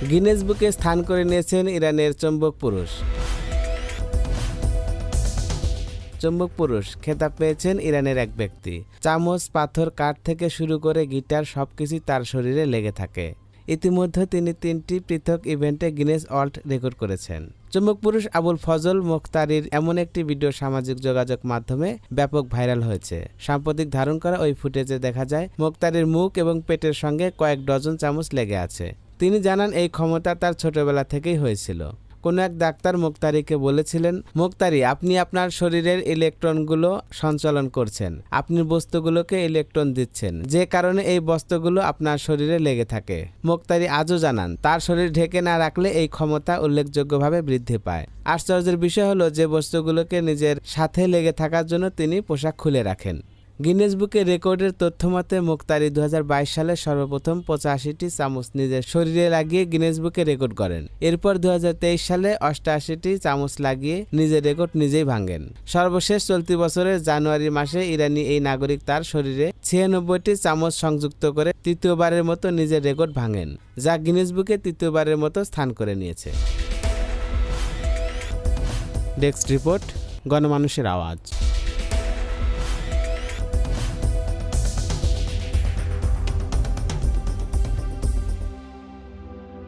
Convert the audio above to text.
Guinness বুকে স্থান করে নিয়েছেন ইরানের চুম্বক পুরুষ। চুম্বক পুরুষ খেতাব পেয়েছেন ইরানের এক ব্যক্তি। চামচ, পাথর, কাঠ থেকে শুরু করে গিটার সবকিছুই তার শরীরে লেগে থাকে। ইতিমধ্যে তিনি 3টি পৃথক ইভেন্টে গিনেস ওয়ার্ল্ড রেকর্ড করেছেন। চুম্বক পুরুষ আবুল ফজল মোখতারির এমন একটি ভিডিও সামাজিক যোগাযোগ মাধ্যমে ব্যাপক ভাইরাল হয়েছে। সাম্প্রতিক ধারণ করা ওই ফুটেজে দেখা যায় মোখতারির মুখ এবং পেটের সঙ্গে কয়েক ডজন চামচ লেগে আছে। তিনি জানান এই ক্ষমতা তার ছোটবেলা থেকেই হয়েছিল। কোনো এক ডাক্তার মোখতারিকে বলেছিলেন, মোখতারি, আপনি আপনার শরীরের ইলেকট্রনগুলো সঞ্চালন করছেন, আপনি বস্তুগুলোকে ইলেকট্রন দিচ্ছেন, যে কারণে এই বস্তুগুলো আপনার শরীরে লেগে থাকে। মোখতারি আজও জানান, তার শরীর ঢেকে না রাখলে এই ক্ষমতা উল্লেখযোগ্যভাবে বৃদ্ধি পায়। আশ্চর্যের বিষয় হলো যে বস্তুগুলোকে নিজের সাথে লেগে থাকার জন্য তিনি পোশাক খুলে রাখেন। গিনেস বুকে রেকর্ডের তথ্যমতে মোখতারি 2022 সালে সর্বপ্রথম 85টি চামচ নিজের শরীরে লাগিয়ে গিনেস বুকে রেকর্ড করেন। এরপর 2023 সালে 88টি চামচ লাগিয়ে নিজের রেকর্ড নিজেই ভাঙেন। সর্বশেষ চলতি বছরের জানুয়ারি মাসে ইরানি এই নাগরিক তার শরীরে 96টি চামচ সংযুক্ত করে তৃতীয়বারের মতো নিজের রেকর্ড ভাঙেন, যা গিনেস বুকে তৃতীয়বারের মতো স্থান করে নিয়েছে। ডেস্ক রিপোর্ট, গণমানুষের আওয়াজ।